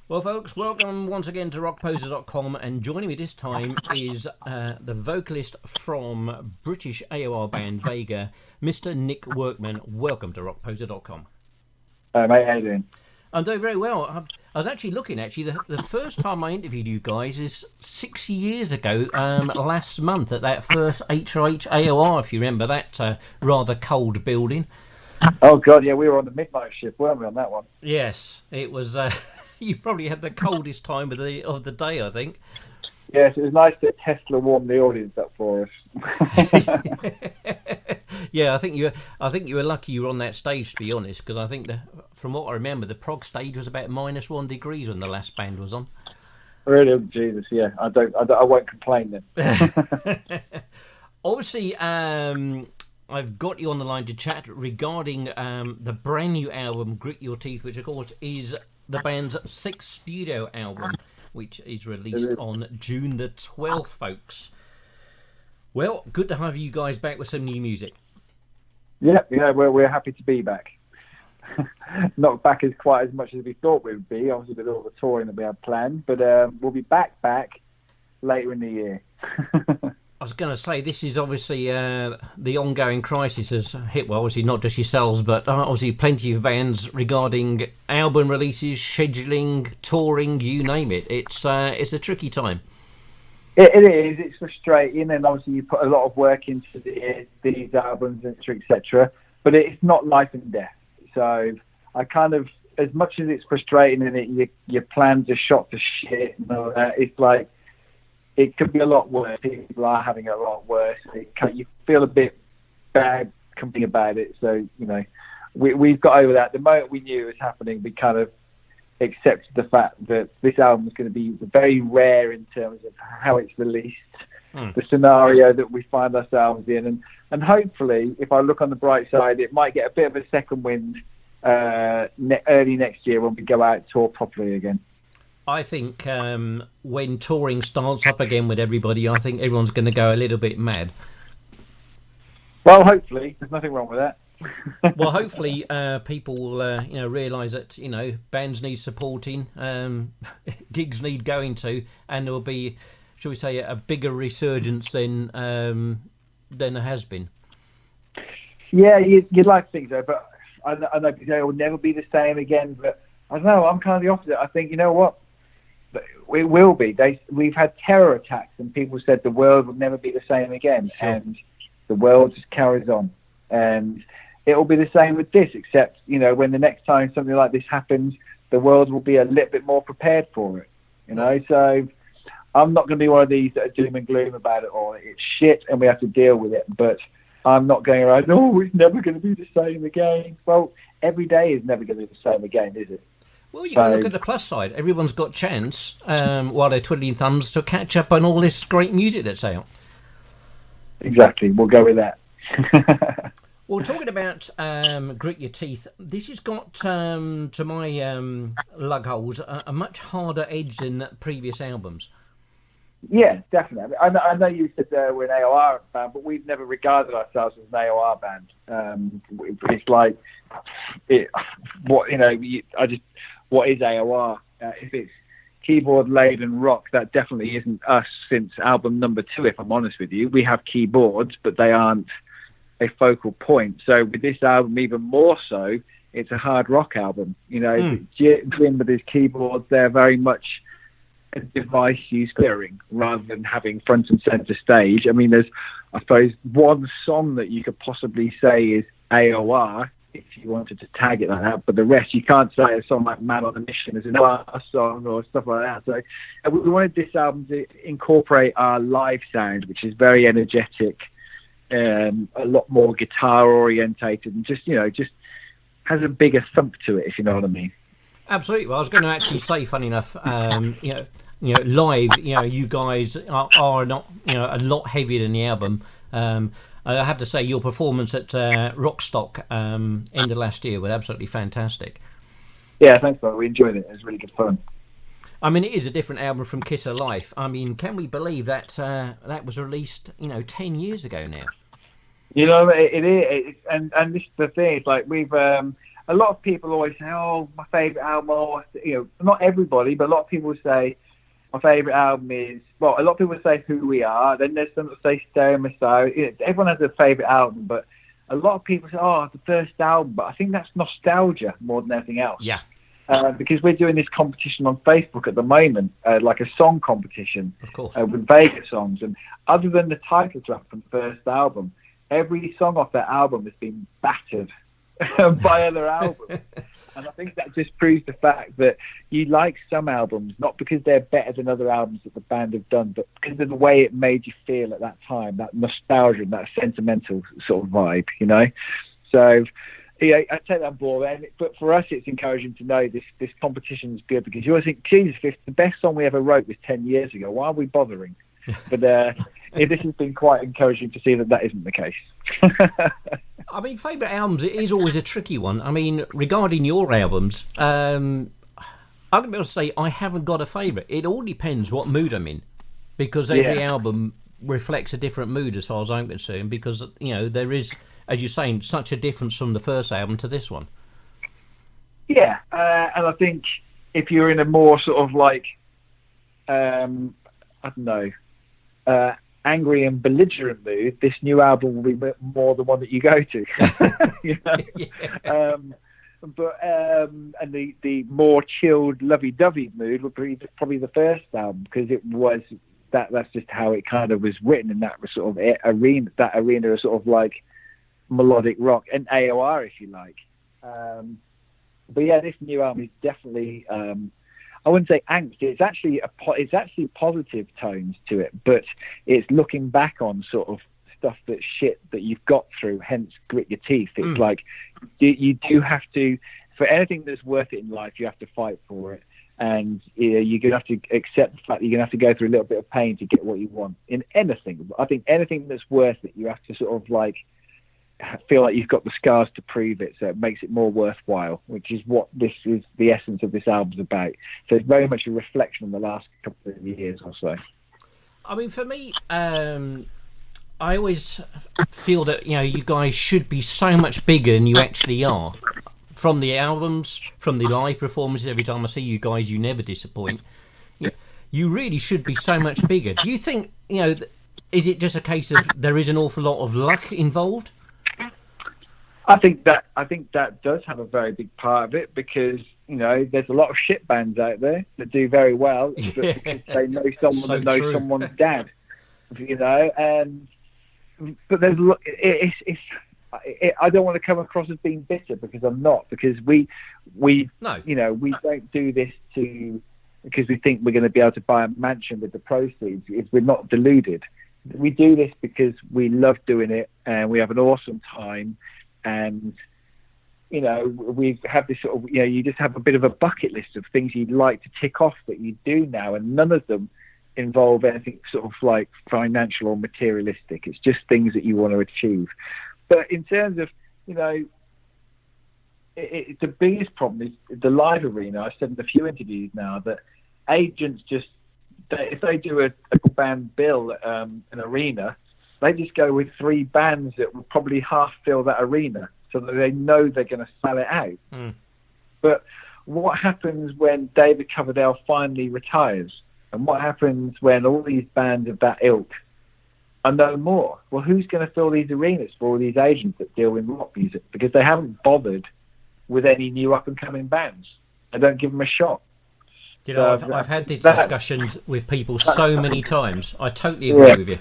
Well, folks, welcome once again to Rockposer .com, and joining me this time is the vocalist from British AOR band Vega, Mr. Nick Workman. Welcome to Rockposer .com. Hi, mate. How you doing? I'm doing very well. I was actually looking, the first time I interviewed you guys is 6 years ago, last month, at that first HRH AOR, if you remember that rather cold building. Oh, God, yeah, we were on the midnight shift, weren't we, on that one? Yes, it was... you probably had the coldest time of the day, I think. Yes, it was nice that Tesla warmed the audience up for us. Yeah, I think you were lucky you were on that stage, to be honest, because I think from what I remember, the prog stage was about -1 degrees when the last band was on. Really, oh, Jesus, yeah. I won't complain then. Obviously, I've got you on the line to chat regarding the brand new album, Grit Your Teeth, which of course is the band's 6th studio album, which is released on June the 12th, folks. Well, good to have you guys back with some new music. Yeah, we're happy to be back. Not back as quite as much as we thought we would be, obviously with all the touring that we had planned, but we'll be back later in the year. I was going to say, this is obviously the ongoing crisis has hit, well, obviously not just yourselves, but obviously plenty of bands regarding album releases, scheduling, touring, you name it. It's a tricky time. It is. It's frustrating, and obviously you put a lot of work into these albums, etc. But it's not life and death. So I kind of, as much as it's frustrating and your plans are shot to shit and all that, it's like, it could be a lot worse. People are having it a lot worse. You feel a bit bad complaining about it. So, we've got over that. The moment we knew it was happening, we kind of accepted the fact that this album is going to be very rare in terms of how it's released, the scenario that we find ourselves in. And hopefully, if I look on the bright side, it might get a bit of a second wind early next year when we go out and tour properly again. I think when touring starts up again with everybody, I think everyone's going to go a little bit mad. Well, hopefully. There's nothing wrong with that. Well, hopefully people will realise that, bands need supporting, gigs need going to, and there will be, shall we say, a bigger resurgence than there has been. Yeah, you'd like to think so, but I know it will never be the same again, but I don't know, I'm kind of the opposite. I think, you know what? It will be. We've had terror attacks, and people said the world will never be the same again, sure. And the world just carries on. And it will be the same with this, except, when the next time something like this happens, the world will be a little bit more prepared for it. So I'm not going to be one of these that are doom and gloom about it all. It's shit, and we have to deal with it. But I'm not going around, it's never going to be the same again. Well, every day is never going to be the same again, is it? Well, you've got to look at the plus side. Everyone's got chance, while they're twiddling thumbs, to catch up on all this great music that's out. Exactly. We'll go with that. Well, talking about Grit Your Teeth, this has got, to my lug holes, a much harder edge than previous albums. Yeah, definitely. I know you said we're an AOR band, but we've never regarded ourselves as an AOR band. It's like, what is AOR? If it's keyboard laden rock, that definitely isn't us since album number 2, if I'm honest with you. We have keyboards, but they aren't a focal point. So with this album, even more so, it's a hard rock album. Jim with his keyboards, they're very much a device used clearing rather than having front and center stage. I mean, there's, I suppose, one song that you could possibly say is AOR, if you wanted to tag it like that, but the rest you can't say a song like Man on a Mission as an AOR song or stuff like that. So we wanted this album to incorporate our live sound, which is very energetic, a lot more guitar orientated, and just has a bigger thump to it, if you know what I mean. Absolutely. Well, I was going to actually say, funny enough, live, you guys are not, a lot heavier than the album. I have to say, your performance at Rockstock end of last year was absolutely fantastic. Yeah, thanks, bro. We enjoyed it. It was really good fun. I mean, it is a different album from Kiss of Life. I mean, can we believe that that was released, 10 years ago now? It is, and this is the thing. It's like we've a lot of people always say, "Oh, my favorite album," or, not everybody, but a lot of people say my favorite album is, well, a lot of people say Who We Are. Then there's some that say Stereo Messiah. Everyone has a favorite album, but a lot of people say, "Oh, the first album," but I think that's nostalgia more than anything else. Yeah. Because we're doing this competition on Facebook at the moment, like a song competition, of course, with Vega songs. And other than the title track from the first album, every song off that album has been battered by other albums. And I think that just proves the fact that you like some albums, not because they're better than other albums that the band have done, but because of the way it made you feel at that time, that nostalgia and that sentimental sort of vibe, So, I take that on board. But for us, it's encouraging to know this competition is good, because you always think, Jesus, if the best song we ever wrote was 10 years ago, why are we bothering? But this has been quite encouraging to see that isn't the case. I mean, favourite albums, it is always a tricky one. I mean, regarding your albums, I'm going to be able to say I haven't got a favourite. It all depends what mood I'm in, because every album reflects a different mood as far as I'm concerned, because, there is, as you're saying, such a difference from the first album to this one. Yeah, and I think if you're in a more sort of like, I don't know, angry and belligerent mood, this new album will be more the one that you go to. And the more chilled, lovey-dovey mood would be probably the first album, because it was that's just how it kind of was written in that sort of arena. That arena of sort of like melodic rock and AOR, if you like. But yeah, this new album is definitely. I wouldn't say angst. It's actually positive tones to it, but it's looking back on sort of stuff that you've got through. Hence, grit your teeth. It's like you do have to, for anything that's worth it in life, you have to fight for it, and you're gonna have to accept the fact that you're gonna have to go through a little bit of pain to get what you want in anything. I think anything that's worth it, you have to sort of like feel like you've got the scars to prove it, so it makes it more worthwhile, which is what this is, the essence of this album's about. So it's very much a reflection on the last couple of years or so. I mean, for me, I always feel that, you guys should be so much bigger than you actually are. From the albums, from the live performances, every time I see you guys, you never disappoint. You really should be so much bigger. Do you think, is it just a case of there is an awful lot of luck involved? I think that does have a very big part of it, because there's a lot of shit bands out there that do very well, but because they know someone that knows someone's dad, but there's I don't want to come across as being bitter, because I'm not, because we don't do this because we think we're going to be able to buy a mansion with the proceeds. We're not deluded. We do this because we love doing it and we have an awesome time. And, we have this sort of, you just have a bit of a bucket list of things you'd like to tick off that you do now. And none of them involve anything sort of like financial or materialistic. It's just things that you want to achieve. But in terms of, the biggest problem is the live arena. I've said in a few interviews now that agents if they do a band bill at an arena, they just go with 3 bands that will probably half fill that arena, so that they know they're going to sell it out. But what happens when David Coverdale finally retires? And what happens when all these bands of that ilk are no more? Well, who's going to fill these arenas for all these agents that deal in rock music? Because they haven't bothered with any new up-and-coming bands. They don't give them a shot. I've had these discussions with people so many times. I totally agree with you.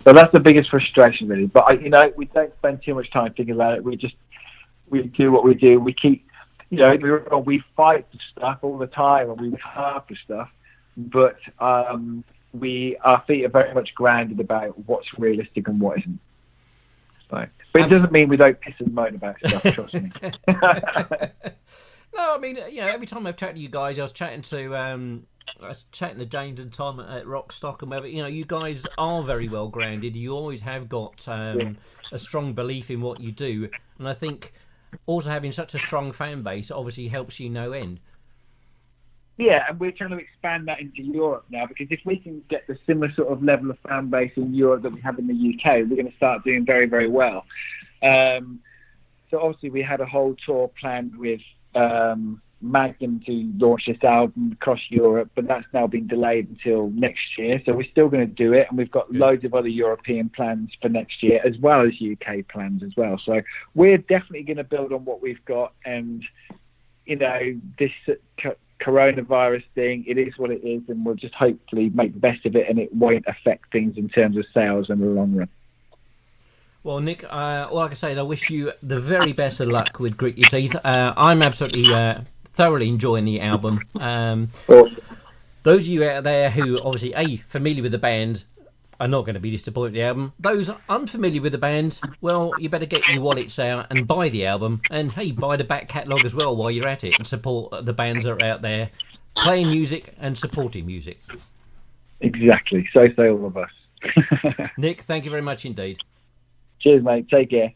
So that's the biggest frustration, really. But we don't spend too much time thinking about it. We do what we do. We keep, we fight for stuff all the time, and we work hard for stuff. But our feet are very much grounded about what's realistic and what isn't. So, but it doesn't mean we don't piss and moan about stuff. Trust me. No, I mean, every time I've chatted to you guys, I was chatting to James and Tom at Rockstock and whatever. You guys are very well grounded. You always have got a strong belief in what you do, and I think also having such a strong fan base obviously helps you no end. Yeah, and we're trying to expand that into Europe now, because if we can get the similar sort of level of fan base in Europe that we have in the UK, we're going to start doing very, very well. So obviously we had a whole tour planned with Magnum to launch this album across Europe, but that's now been delayed until next year. So we're still going to do it, and we've got loads of other European plans for next year, as well as UK plans as well. So we're definitely going to build on what we've got, and this coronavirus thing, it is what it is, and we'll just hopefully make the best of it, and it won't affect things in terms of sales in the long run. Well, Nick, all I can say is I wish you the very best of luck with Grit Your Teeth. I'm absolutely thoroughly enjoying the album. Those of you out there who obviously familiar with the band are not going to be disappointed with the album. Those unfamiliar with the band, well, you better get your wallets out and buy the album, and buy the back catalogue as well while you're at it, and support the bands that are out there playing music and supporting music. Exactly. So say all of us. Nick, thank you very much indeed. Cheers, mate. Take care.